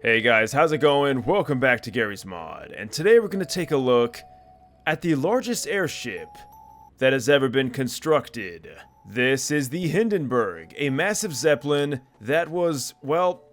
Hey guys, how's it going? Welcome back to Garry's Mod, and today we're going to take a look at the largest airship that has ever been constructed. This is the Hindenburg, a massive Zeppelin that was, well,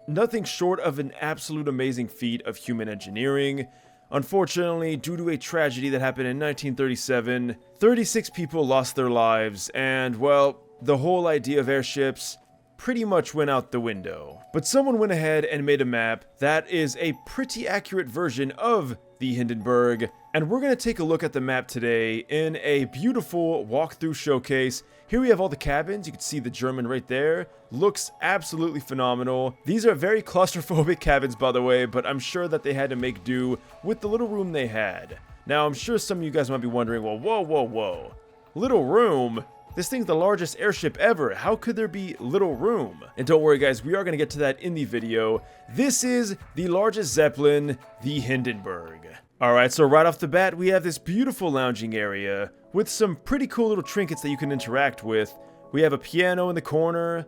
nothing short of an absolute amazing feat of human engineering. Unfortunately, due to a tragedy that happened in 1937, 36 people lost their lives, and, well, the whole idea of airships pretty much went out the window. But someone went ahead and made a map that is a pretty accurate version of the Hindenburg, and we're going to take a look at the map today in a beautiful walkthrough showcase. Here we have all the cabins. You can see the German right there. Looks absolutely phenomenal. These are very claustrophobic cabins, by the way, but I'm sure that they had to make do with the little room they had. Now, I'm sure some of you guys might be wondering, well, whoa. Little room? This thing's the largest airship ever. How could there be little room? And don't worry guys, we are going to get to that in the video. This is the largest Zeppelin, the Hindenburg. Alright, so right off the bat, we have this beautiful lounging area with some pretty cool little trinkets that you can interact with. We have a piano in the corner.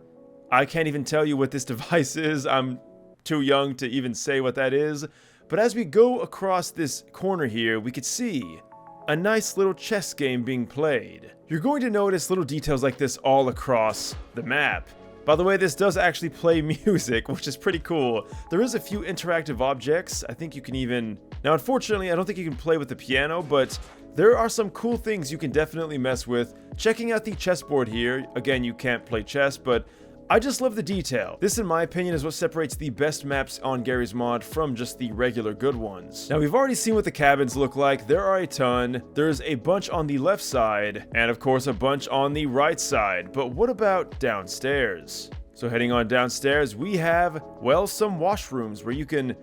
I can't even tell you what this device is. I'm too young to even say what that is. But as we go across this corner here, we could see a nice little chess game being played. You're going to notice little details like this all across the map. By the way, this does actually play music, which is pretty cool. There is a few interactive objects. I think you can even... Now, unfortunately, I don't think you can play with the piano, but there are some cool things you can definitely mess with. Checking out the chessboard here. Again, you can't play chess, but I just love the detail. This, in my opinion, is what separates the best maps on Garry's Mod from just the regular good ones. Now, we've already seen what the cabins look like. There are a ton. There's a bunch on the left side, and of course, a bunch on the right side. But what about downstairs? So heading on downstairs, we have, well, some washrooms where you can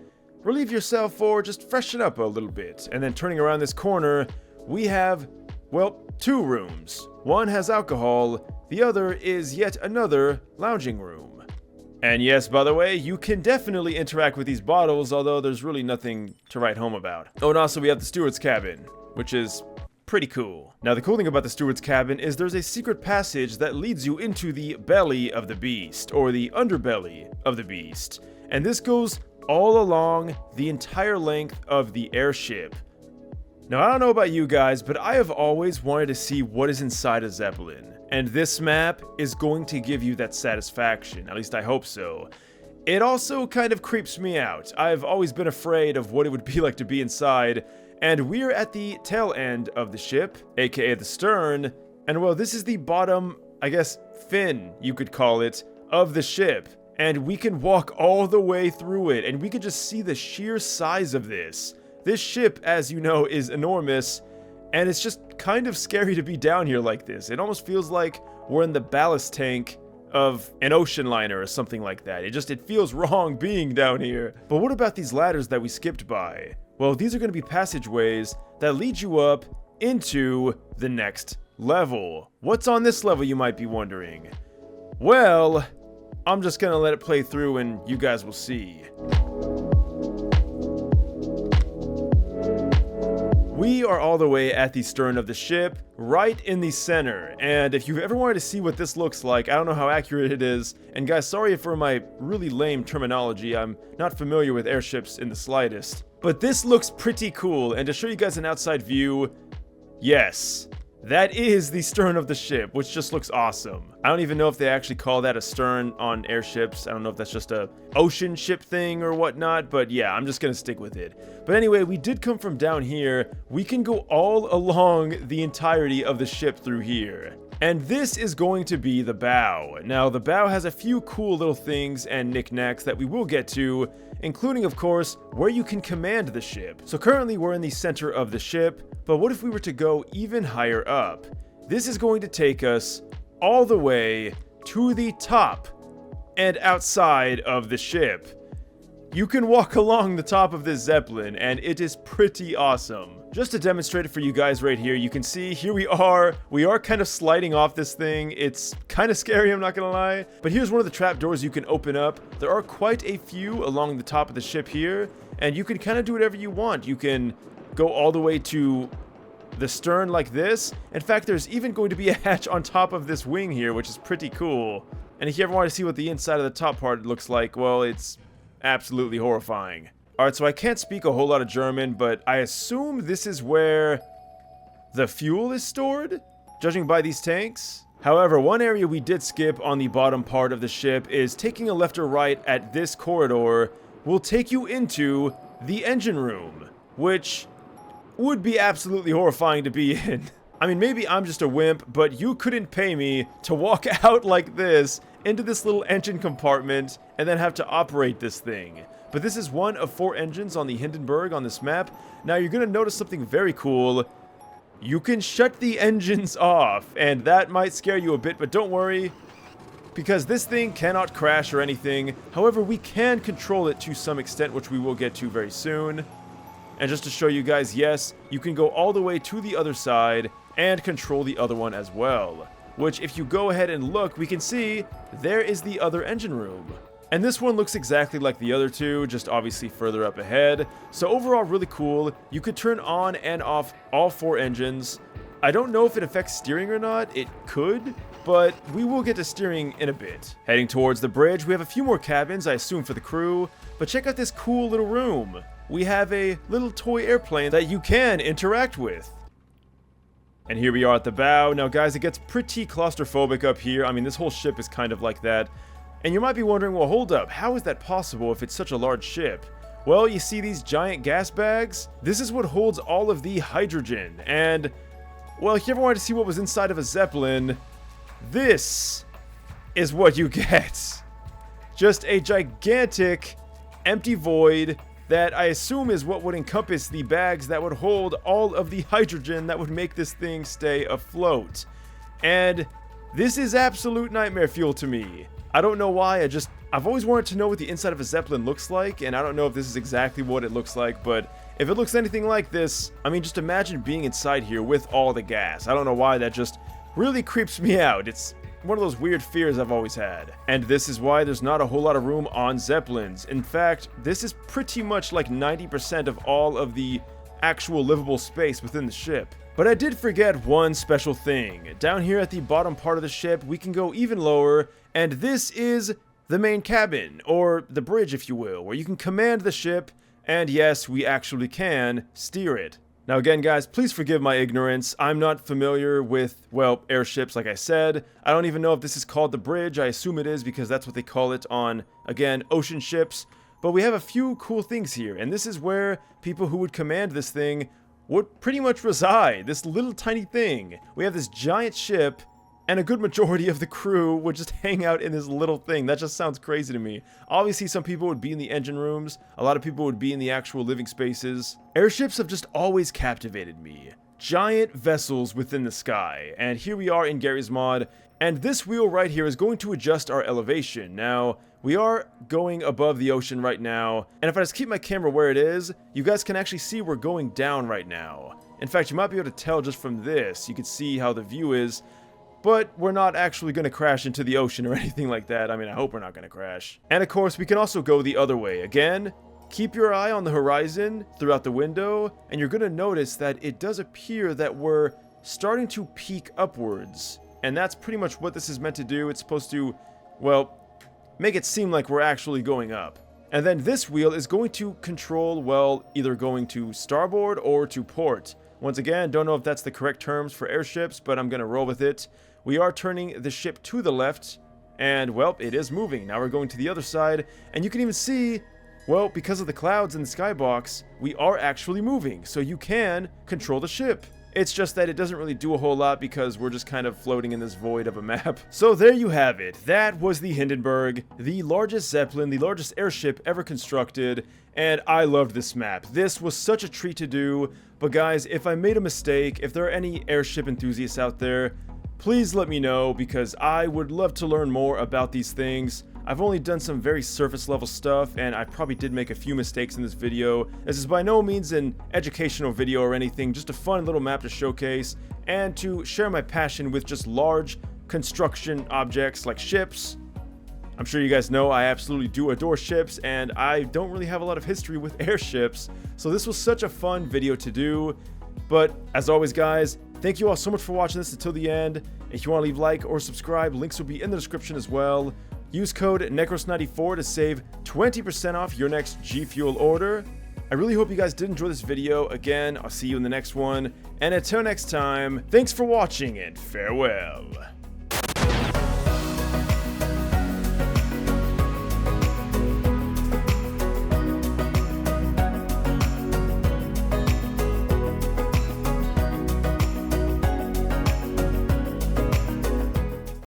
relieve yourself or just freshen up a little bit. And then turning around this corner, we have, well, two rooms. One has alcohol. The other is yet another lounging room. And yes, by the way, you can definitely interact with these bottles, although there's really nothing to write home about. Oh, and also we have the steward's cabin, which is pretty cool. Now, the cool thing about the steward's cabin is there's a secret passage that leads you into the belly of the beast, or the underbelly of the beast. And this goes all along the entire length of the airship. Now, I don't know about you guys, but I have always wanted to see what is inside a Zeppelin. And this map is going to give you that satisfaction, at least I hope so. It also kind of creeps me out. I've always been afraid of what it would be like to be inside, and we're at the tail end of the ship, aka the stern, and well, this is the bottom, I guess, fin, you could call it, of the ship. And we can walk all the way through it, and we can just see the sheer size of this. This ship, as you know, is enormous, and it's just kind of scary to be down here like this. It almost feels like we're in the ballast tank of an ocean liner or something like that. It feels wrong being down here. But what about these ladders that we skipped by? Well, these are going to be passageways that lead you up into the next level. What's on this level, you might be wondering? Well, I'm just going to let it play through and you guys will see. We are all the way at the stern of the ship, right in the center, and if you've ever wanted to see what this looks like, I don't know how accurate it is, and guys, sorry for my really lame terminology, I'm not familiar with airships in the slightest, but this looks pretty cool, and to show you guys an outside view, yes, that is the stern of the ship, which just looks awesome. I don't even know if they actually call that a stern on airships. I don't know if that's just a ocean ship thing or whatnot, but yeah, I'm just gonna stick with it. But anyway, we did come from down here. We can go all along the entirety of the ship through here. And this is going to be the bow. Now, the bow has a few cool little things and knickknacks that we will get to, including, of course, where you can command the ship. So currently we're in the center of the ship, but what if we were to go even higher up? This is going to take us all the way to the top and outside of the ship. You can walk along the top of this Zeppelin, and it is pretty awesome. Just to demonstrate it for you guys right here, you can see here we are kind of sliding off this thing. It's kind of scary, I'm not gonna lie. But here's one of the trap doors you can open up. There are quite a few along the top of the ship here, and you can kind of do whatever you want. You can go all the way to the stern like this. In fact, there's even going to be a hatch on top of this wing here, which is pretty cool. And if you ever want to see what the inside of the top part looks like, well, it's absolutely horrifying. Alright, so I can't speak a whole lot of German, but I assume this is where the fuel is stored, judging by these tanks. However, one area we did skip on the bottom part of the ship is taking a left or right at this corridor will take you into the engine room, which would be absolutely horrifying to be in. I mean, maybe I'm just a wimp, but you couldn't pay me to walk out like this into this little engine compartment and then have to operate this thing. But this is one of 4 engines on the Hindenburg on this map. Now you're going to notice something very cool. You can shut the engines off, and that might scare you a bit, but don't worry, because this thing cannot crash or anything. However, we can control it to some extent, which we will get to very soon. And just to show you guys, yes, you can go all the way to the other side and control the other one as well. Which, if you go ahead and look, we can see there is the other engine room. And this one looks exactly like the other two, just obviously further up ahead. So overall, really cool. You could turn on and off all 4 engines. I don't know if it affects steering or not. It could, but we will get to steering in a bit. Heading towards the bridge, we have a few more cabins, I assume for the crew. But check out this cool little room. We have a little toy airplane that you can interact with. And here we are at the bow. Now guys, it gets pretty claustrophobic up here. I mean, this whole ship is kind of like that. And you might be wondering, well, hold up, how is that possible if it's such a large ship? Well, you see these giant gas bags? This is what holds all of the hydrogen. And, well, if you ever wanted to see what was inside of a Zeppelin, this is what you get. Just a gigantic empty void that I assume is what would encompass the bags that would hold all of the hydrogen that would make this thing stay afloat. And this is absolute nightmare fuel to me. I don't know why, I've always wanted to know what the inside of a Zeppelin looks like, and I don't know if this is exactly what it looks like, but if it looks anything like this, I mean, just imagine being inside here with all the gas. I don't know why, that just really creeps me out. It's one of those weird fears I've always had. And this is why there's not a whole lot of room on Zeppelins. In fact, this is pretty much like 90% of all of the actual livable space within the ship. But I did forget one special thing. Down here at the bottom part of the ship, we can go even lower, and this is the main cabin, or the bridge if you will, where you can command the ship, and yes, we actually can steer it. Now again guys, please forgive my ignorance. I'm not familiar with, well, airships like I said. I don't even know if this is called the bridge. I assume it is because that's what they call it on, again, ocean ships. But we have a few cool things here, and this is where people who would command this thing would pretty much reside. This little tiny thing. We have this giant ship, and a good majority of the crew would just hang out in this little thing. That just sounds crazy to me. Obviously, some people would be in the engine rooms. A lot of people would be in the actual living spaces. Airships have just always captivated me. Giant vessels within the sky. And here we are in Garry's mod. And this wheel right here is going to adjust our elevation. Now, we are going above the ocean right now. And if I just keep my camera where it is, you guys can actually see we're going down right now. In fact, you might be able to tell just from this. You can see how the view is. But we're not actually going to crash into the ocean or anything like that. I mean, I hope we're not going to crash. And of course, we can also go the other way. Again, keep your eye on the horizon throughout the window, and you're going to notice that it does appear that we're starting to peak upwards. And that's pretty much what this is meant to do. It's supposed to, well, make it seem like we're actually going up. And then this wheel is going to control, well, either going to starboard or to port. Once again, don't know if that's the correct terms for airships, but I'm going to roll with it. We are turning the ship to the left, and, well, it is moving. Now we're going to the other side, and you can even see, well, because of the clouds in the skybox, we are actually moving, so you can control the ship. It's just that it doesn't really do a whole lot because we're just kind of floating in this void of a map. So there you have it. That was the Hindenburg, the largest Zeppelin, the largest airship ever constructed, and I loved this map. This was such a treat to do, but guys, if I made a mistake, if there are any airship enthusiasts out there, please let me know, because I would love to learn more about these things. I've only done some very surface level stuff, and I probably did make a few mistakes in this video. This is by no means an educational video or anything, just a fun little map to showcase, and to share my passion with just large construction objects like ships. I'm sure you guys know I absolutely do adore ships, and I don't really have a lot of history with airships, so this was such a fun video to do. But as always guys, thank you all so much for watching this until the end. If you want to leave a like or subscribe, links will be in the description as well. Use code NecrosVideos94 to save 20% off your next G Fuel order. I really hope you guys did enjoy this video. Again, I'll see you in the next one. And until next time, thanks for watching and farewell.